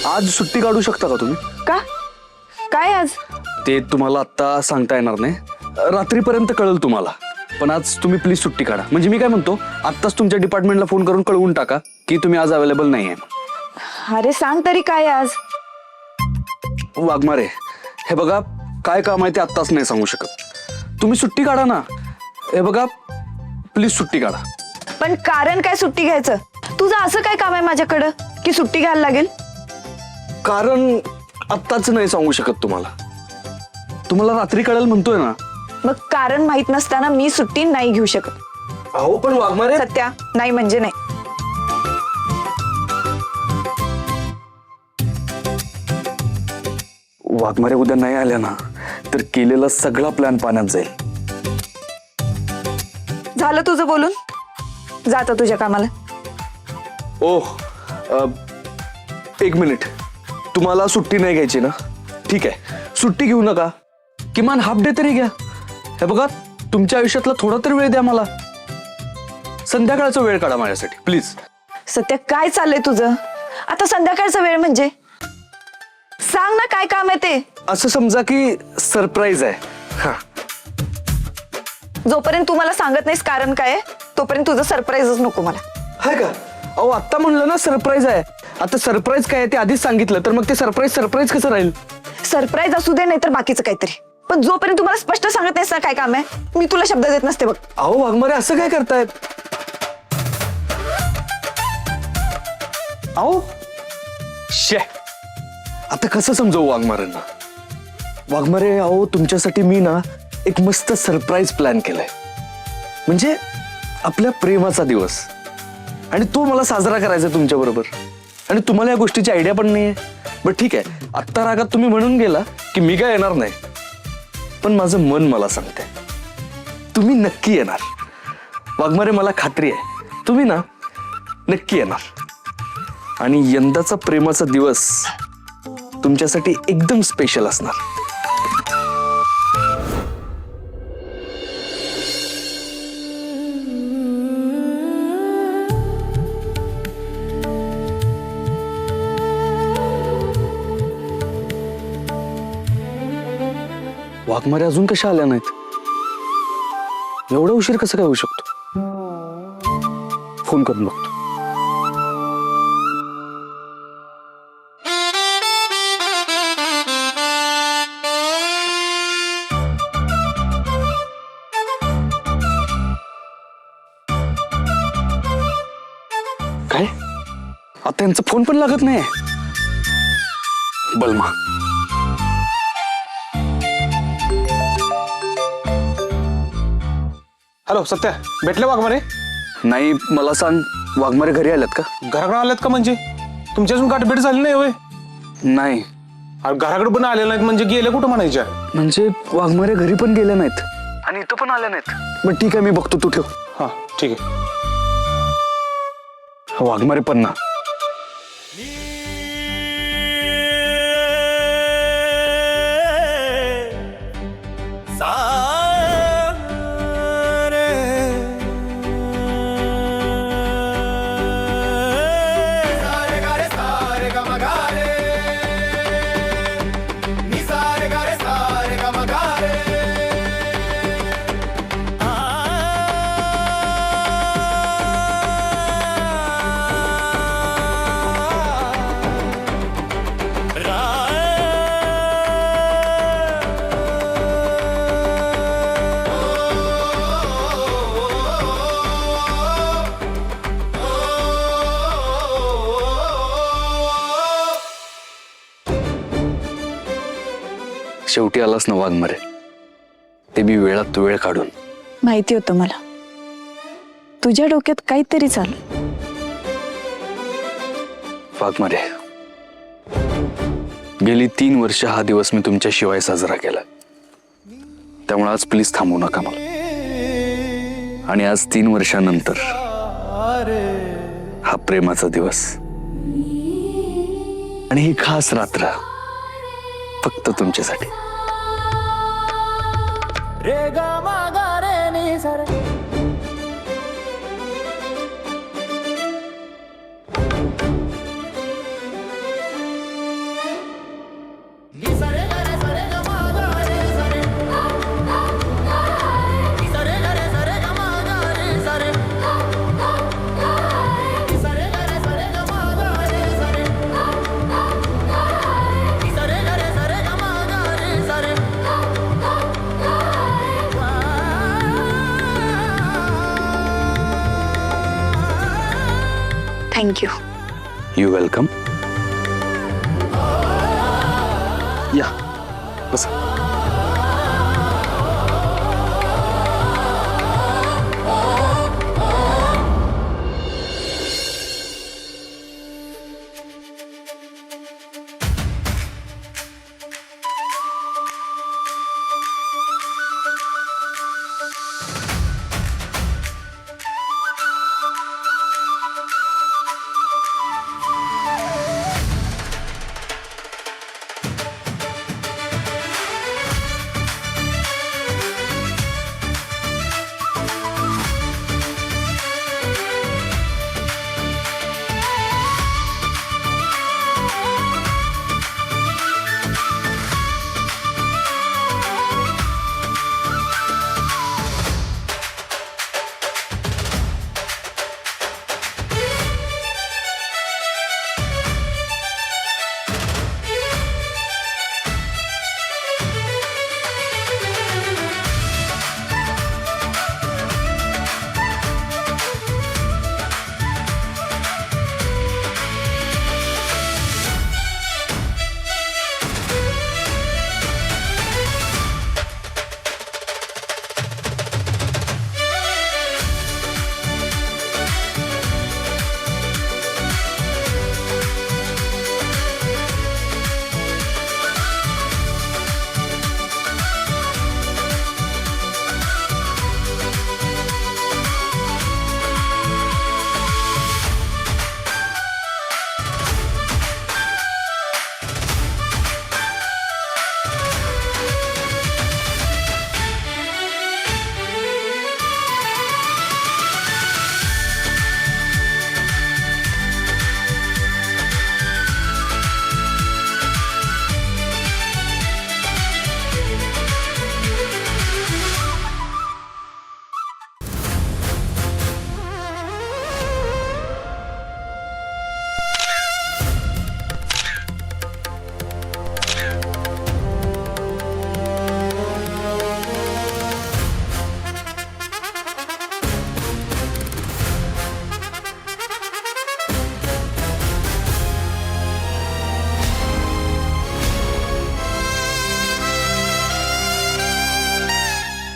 आज सुट्टी काढू शकता का तुम्ही? का? काय आज? ते तुम्हाला आता सांगता येणार नाही, रात्रीपर्यंत कळेल तुम्हाला. पण आज तुम्ही प्लीज सुट्टी काढा. म्हणजे मी काय म्हणतो, आत्ताच तुमच्या डिपार्टमेंटला फोन करून कळवून टाका की तुम्ही आज अवेलेबल नाही आहे. अरे सांग तरी काय आज? वाघमारे, हे बघा, काय काम आहे ते आत्ताच नाही सांगू शकत. तुम्ही सुट्टी काढा ना. हे बघा, प्लीज सुट्टी काढा. पण कारण काय सुट्टी घ्यायचं? तुझं असं काय काम आहे माझ्याकडं की सुट्टी घ्यायला लागेल? कारण आत्ताच नाही सांगू शकत तुम्हाला. तुम्हाला रात्री कळेल म्हणतोय ना. मग कारण माहित नसताना मी सुट्टी नाही घेऊ शकत. अहो पण वाघमारे, सत्या, नाही म्हणजे नाही. वाघमारे उद्या नाही आल्या ना तर केलेला सगळा प्लॅन पाण्यात जाईल. झालं तुझं बोलून? जाता तुझ्या कामाला. ओह, एक मिनिट. तुम्हाला सुट्टी नाही घ्यायची ना? ठीक आहे, सुट्टी घेऊ नका. किमान हाफ डे तरी घ्या. हे बघा, तुमच्या आयुष्यातला थोडा तरी वेळ द्या मला. संध्याकाळचा वेळ काढा माझ्यासाठी प्लीज. सत्या, काय चाललंय तुझं? आता संध्याकाळचा वेळ म्हणजे? सांग ना काय काम आहे ते. असं समजा की सरप्राईज आहे. हा, जोपर्यंत तू मला सांगत नाहीस कारण काय आहे, तोपर्यंत तुझं सरप्राईजच नको मला. हाय का? अहो आत्ता म्हणलं ना सरप्राईज आहे. आता सरप्राईज काय आहे ते आधीच सांगितलं तर मग ते सरप्राईज कसं राहील? सरप्राईज असू दे, नाहीतर बाकीचं काहीतरी. पण जोपर्यंत तुम्हाला स्पष्ट सांगत नाहीस ना काय काम आहे, मी तुला शब्द देत नसते बघ. अहो वाघमारे, असं काय करतायत? अहो शे, आता कसं समजवू वाघमारेंना? वाघमारे, अहो तुमच्यासाठी मी ना एक मस्त सरप्राईज प्लॅन केलाय. म्हणजे आपल्या प्रेमाचा दिवस, आणि तो मला साजरा करायचा तुमच्या बरोबर. आणि तुम्हाला या गोष्टीची आयडिया पण नाहीये. बट ठीक आहे, आत्ता रागात तुम्ही म्हणून गेला की मी काय येणार नाही. पण माझं मन मला सांगतंय तुम्ही नक्की येणार. वाघमारे, मला खात्री आहे तुम्ही ना नक्की येणार. आणि यंदाचा प्रेमाचा दिवस तुमच्यासाठी एकदम स्पेशल असणार. वाघमारे अजून कशा आल्या नाहीत? एवढा उशीर कसं काय होऊ शकतो? फोन करून बघतो. काय? आता यांचा फोन पण लागत नाही. बलमा, हॅलो सत्या, भेटले वाघमारे? नाही, मला सांग, वाघमारे घरी आल्यात का? घराकडे आल्यात का? म्हणजे तुमची अजून गाठभेट झाली नाही होय? नाही. अरे घराकडे पण आले नाहीत म्हणजे गेले कुठं म्हणायच्या? म्हणजे वाघमारे घरी पण गेले नाहीत आणि इथं पण आले नाहीत. बट ठीक आहे, मी बघतो, तू ठेव. हा ठीक आहे. वाघमारे पण ना. शेवटी आलास ना वाघमारे, ते बी वेळात वेळ काढून. माहिती होतं मला, तुझ्या डोक्यात काहीतरी चालू. वाघमारे, गेली 3 वर्ष हा दिवस मी तुमच्या शिवाय साजरा केला. त्यामुळे आज प्लीज थांबू नका मला. आणि आज 3 वर्षानंतर हा प्रेमाचा दिवस आणि ही खास रात्र फक्त तुमच्यासाठी. रे गा मा गा रे नि सा रे. थँक्यू. You welcome. या बस.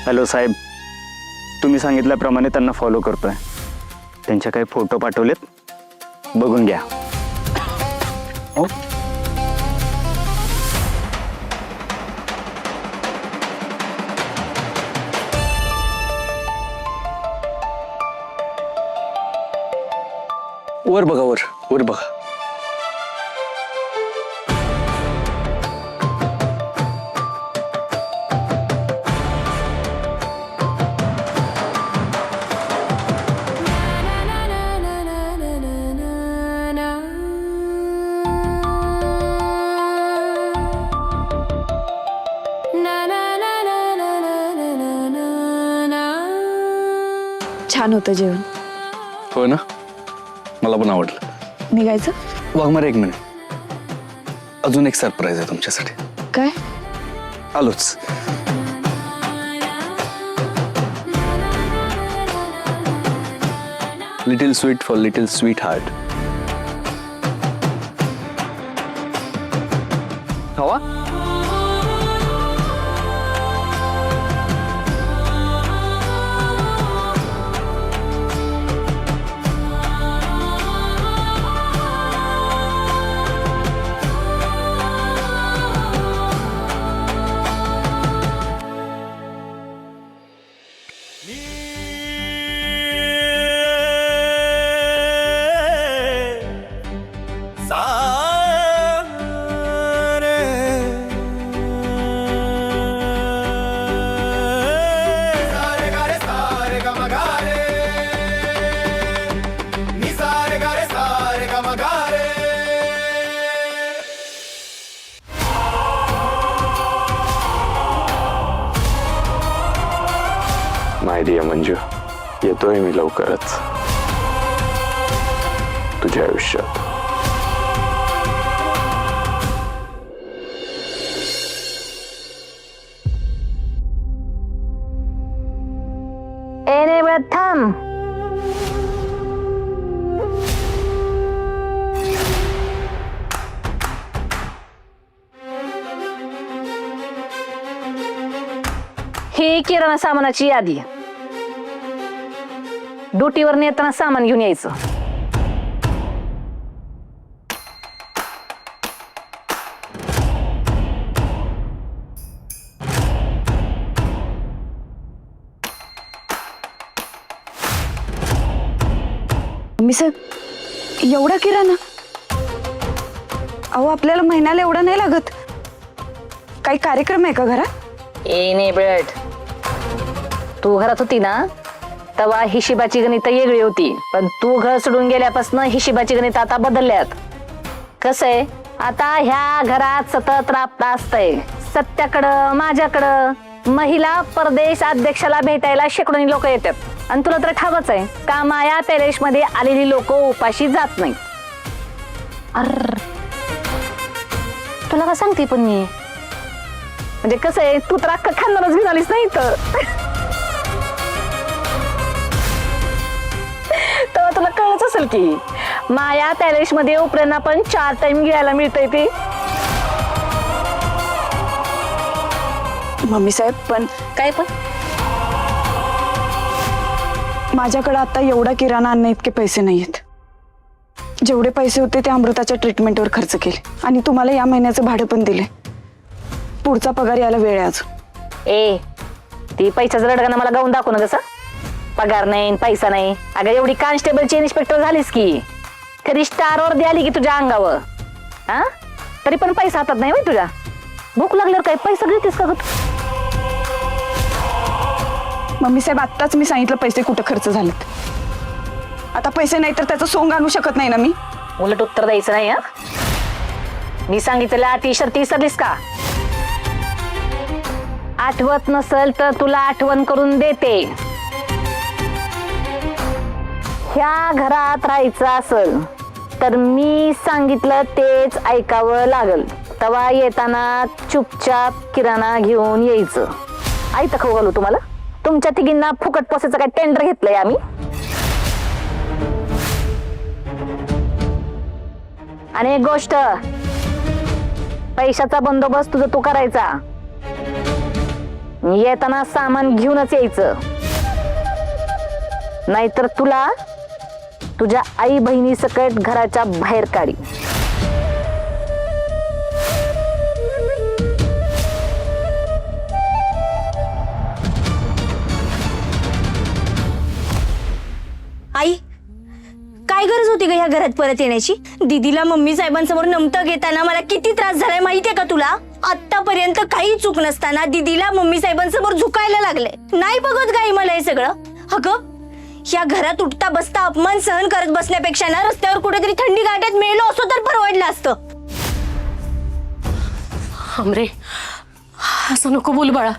हॅलो साहेब, तुम्ही सांगितल्याप्रमाणे त्यांना फॉलो करतोय. त्यांच्या काही फोटो पाठवलेत, बघून घ्या. हो. वर बघा, वर वर बघा. छान होतं जेवण. हो ना, मला पण आवडलं. निघायचं? वाघमारे, एक मिनिट. अजून एक सरप्राईज आहे तुमच्यासाठी. काय? आलोच. Little sweet for little sweet heart. हवा? माय मंजू, येतोय मी लवकरच तुझ्या आयुष्यात. थांब. ही किराणा सामानाची यादी. ड्युटीवर नेताना सामान घेऊन यायचं. मी साहेब, एवढा किराणा? अहो आपल्याला महिन्याला एवढा नाही लागत. काही कार्यक्रम आहे का घरात? ए नाही बेट, तू घरात होती ना तेव्हा हिशोबाची गणित वेगळी होती, पण तू घर सोडून गेल्यापासून हिशोबाची गणित आता बदलल्यात. कसं आहे, आता ह्या घरात सतत राबता असतंय. सत्याकडं माझ्याकडं महिला परदेश अध्यक्षाला भेटायला शेकडोनी लोक येतात. आणि तुला तर ठावच आहे का माया पॅलेस मध्ये आलेली लोक उपाशी जात नाही. अर तुला का सांगते पण मी, म्हणजे कसं आहे, तू तर अख्खा खानदानच घेऊन आलीस नाही तर तेव्हा तुला कळच असेल की माया पॅलेस मध्ये उपऱ्यांना पण 4 टाइम गिळायला मिळतंय ते. मम्मी साहेब, पण काय पण माझ्याकडे आता एवढा किराणा आणण्या इतके पैसे नाहीयेत. जेवढे पैसे होते ते अमृताच्या ट्रीटमेंटवर खर्च केले आणि तुम्हाला या महिन्याचं भाडं पण दिले. पुढचा पगार यायला वेळ आहे अजून. ए ती पैशाचं रडगाणं मला गाऊन दाखवू ना. कसं पगार नाही पैसा नाही? अगं एवढी कॉन्स्टेबलची इन्स्पेक्टर झालीस की कधी स्टारवर द्याली की तुझ्या अंगावर. हा तरी पण पैसा हातात नाही तुझ्या. भूक लागल्यावर काय पैसा घेतेस का ग? मम्मी साहेब, आत्ताच मी सांगितलं पैसे कुठं खर्च झालेत. आता पैसे नाही तर त्याचं सोंग आणू शकत नाही ना मी. उलट उत्तर द्यायचं नाही. हा मी सांगितलेल्या अटी शर्ती विसरलीस का? आठवत नसल तर तुला आठवण करून देते. ह्या घरात राहायचं असल तर मी सांगितलं तेच ऐकावं लागल. तवा येताना चुपचाप किराणा घेऊन यायचं. आई तर खाऊ घालू तुम्हाला? तुमच्या तिघींना फुकट पोसायचं काय टेंडर घेतलंय आम्ही? आणि एक गोष्ट, पैशाचा बंदोबस्त तुझा तू करायचा. येताना सामान घेऊनच यायचं, नाहीतर तुला तुझ्या आई बहिणी सकट घराच्या बाहेर काढी. आई, काय गरज होती ग ह्या घरात परत येण्याची? दीदीला मम्मी साहेबांसमोर नमतं घेताना मला किती त्रास झालाय माहितीये का तुला? आतापर्यंत काही चूक नसताना दीदीला मम्मी साहेबांसमोर झुकायला लागले. नाही बघत गाई मला हे सगळं. अगं या घरात उठता बसता अपमान सहन करत बसण्यापेक्षा ना रस्त्यावर कुठेतरी थंडी गाठ्यात मेलो असो तर परवडलं असतं. हमरे, असं नको बोल बाळा.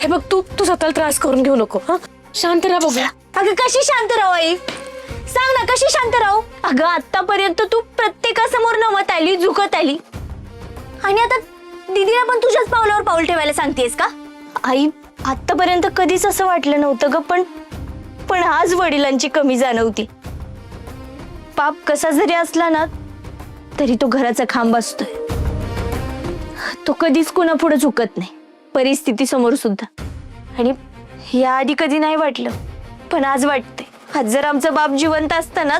हे बघ, तू स्वतःला त्रास करून घेऊ नको. हा शांत राहा बघूया. अगं कशी शांत राहू आई? सांग ना, कशी शांत राहू? अगं आतापर्यंत तू प्रत्येकासमोर नमत आली, झुकत आली, आणि आता दीदीला पण तुझ्याच पावलावर पाऊल ठेवायला सांगतेस का? आई, आतापर्यंत कधीच असं वाटलं नव्हतं ग, पण आज वडिलांची कमी जाणवती. पाप कसा जरी असला ना तरी तो घराचा खांब असतोय. तो कधीच कुणापुढे झुकत नाही, परिस्थिती समोर सुद्धा. आणि याआधी कधी नाही वाटलं, पण आज वाटतंय. आज जर आमचा बाप जिवंत असता ना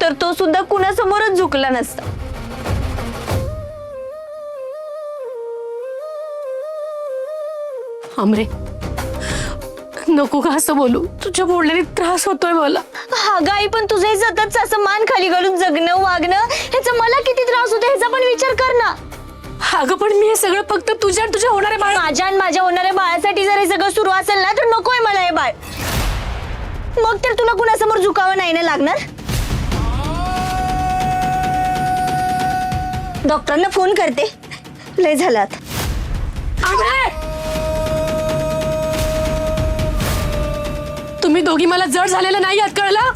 तर तो सुद्धा कुणासमोरच झुकला नसता. हमरे, नको का असं बोलू? तुझ्या बोलण्याने त्रास होतोय मला. हा गाई, पण तुझं हे सतत असं मान खाली घालून जगणं वागणं ह्याचा मला किती त्रास होतो ह्याचा पण विचार कर ना. अगं पण मी हे सगळं फक्त तुझ्या होणाऱ्या बाळ, माझ्या आणि माझ्या होणाऱ्या बाळासाठी जर हे सगळं सुरू असेल ना तर नकोय मला हे बाळ. मग तर तुला कुणासमोर झुकावं नाही ना लागणार. डॉक्टरांना फोन करते, लय झालात. तुम्ही दोघी मला जड झालेलं नाही यात, कळलं?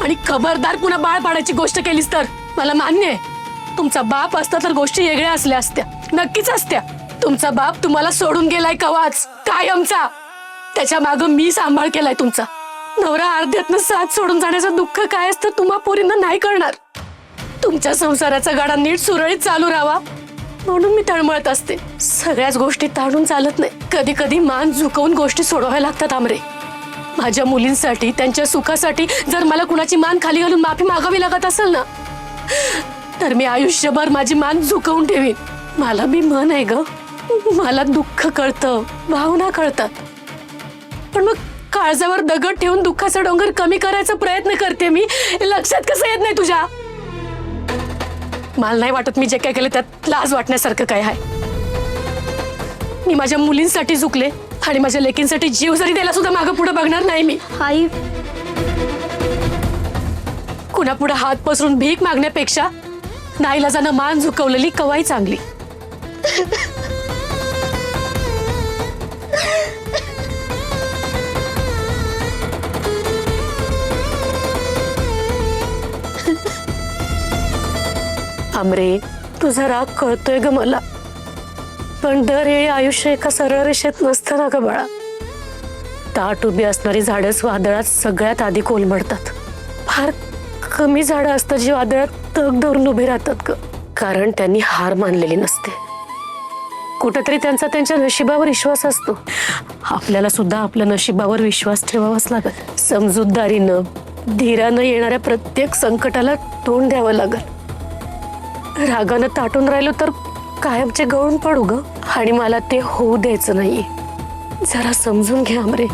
आणि खबरदार पुन्हा बाळ पाडायची गोष्ट केलीस तर. मला मान्य आहे तुमचा बाप असता तर गोष्टी वेगळ्या असल्या असत्या, नक्कीच असत्या. तुमचा बाप तुम्हाला सोडून गेलाय कवाच, कायमचा. त्याच्या मागं मी सांभाळ केलाय तुमचा. नवरा अर्ध्यातनं साथ सोडून जाण्याचं दुःख काय असतं तुम्हा पोरींना नाही कळणार. तुमच्या संसाराचा गाडा नीट सुरळीत चालू राहावा म्हणून मी तळमळत असते. सगळ्याच गोष्टी ताणून चालत नाही. कधी कधी मान झुकवून गोष्टी सोडवाव्या लागतात आमरे. माझ्या मुलींसाठी, त्यांच्या सुखासाठी जर मला कुणाची मान खाली घालून माफी मागावी लागत असेल ना, तर मी आयुष्यभर माझी मान झुकवून ठेवीन. मला बी मन आहे ग, मला दुःख कळतं, भावना कळतात, पण मग काळजावर दगड ठेवून दुःखाचा डोंगर कमी करायचा प्रयत्न करते मी. हे लक्षात कसं येत नाही तुझ्या? मला नाही वाटत मी जे काय केलं त्यात लाज वाटण्यासारखं काय आहे. मी माझ्या मुलींसाठी झुकले आणि माझ्या लेकींसाठी जीव जरी द्यायला सुद्धा मागं पुढे बघणार नाही मी. आई कुणापुढे हात पसरून भीक मागण्यापेक्षा नाईलाजानं मान झुकवलेली कवाई चांगली. आमरे, तुझा राग कळतोय ग मला, पण दरवेळी आयुष्य एका सरळ रेषेत नसतं ना ग बाळा. ताट उभी असणारी झाडच वादळात सगळ्यात आधी कोलमडतात. फार कमी झाडं असतात जी वादळात तग धरून उभी राहतात ग, कारण त्यांनी हार मानलेली नसते. कुठेतरी त्यांचा त्यांच्या नशिबावर विश्वास असतो. आपल्याला सुद्धा आपल्या नशिबावर विश्वास ठेवावाच लागत. समजूतदारीनं, धीरानं येणाऱ्या प्रत्येक संकटाला तोंड द्यावं लागल. रागानं ताटून राहिलो तर कायमचे गळून पडू ग, आणि मला ते होऊ द्यायचं नाहीये. जरा समजून घ्या आमरे.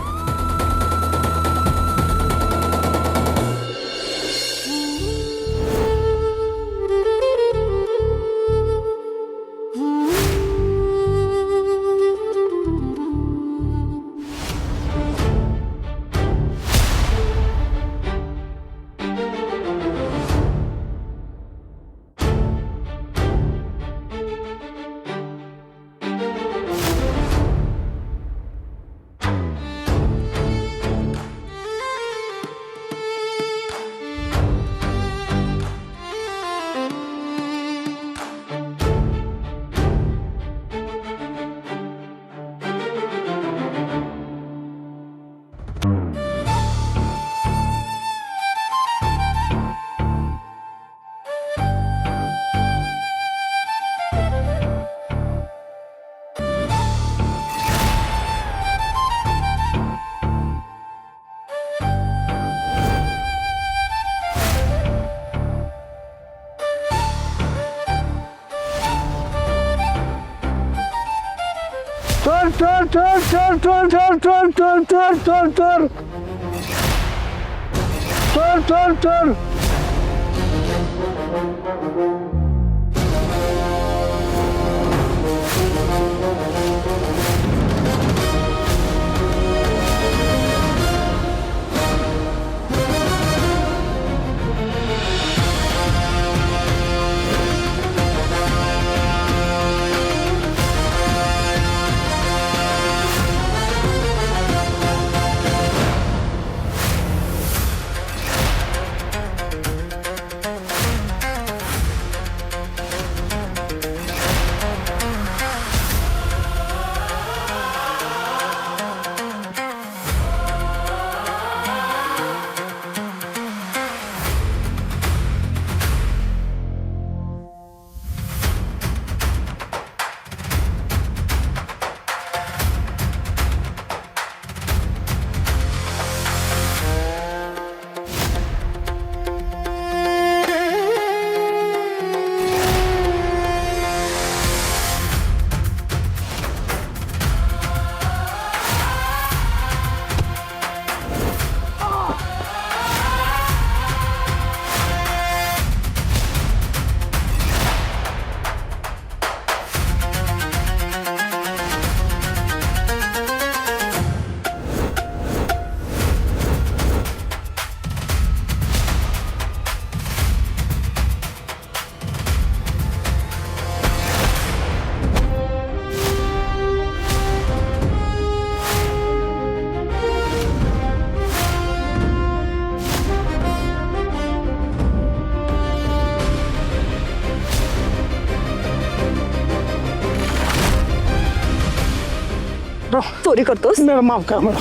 चोरी करतोस? माफ कर मला.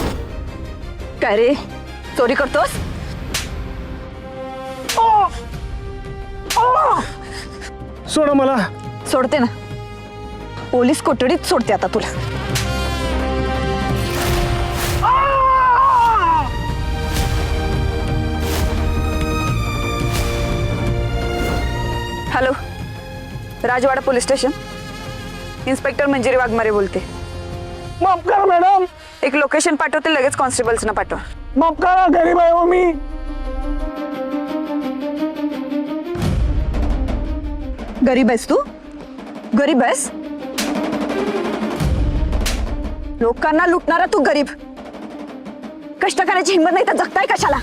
काय रे, चोरी करतोस? सोडा मला. सोडते ना. पोलीस कोठडीत सोडते आता तुला. हॅलो, राजवाडा police station. Inspector Manjiri Waghmare बोलते. माफ करा मॅडम, एक लोकेशन पाठवते, लगेच कॉन्स्टेबल्सना पाठवा. माफ करा, गरीब आहे हो मी. गरीब आहेस तू? गरीब आहेस? लोकांना लुटणारा तू गरीब. कष्ट करायची हिंमत नाही तर जगताय कशाला?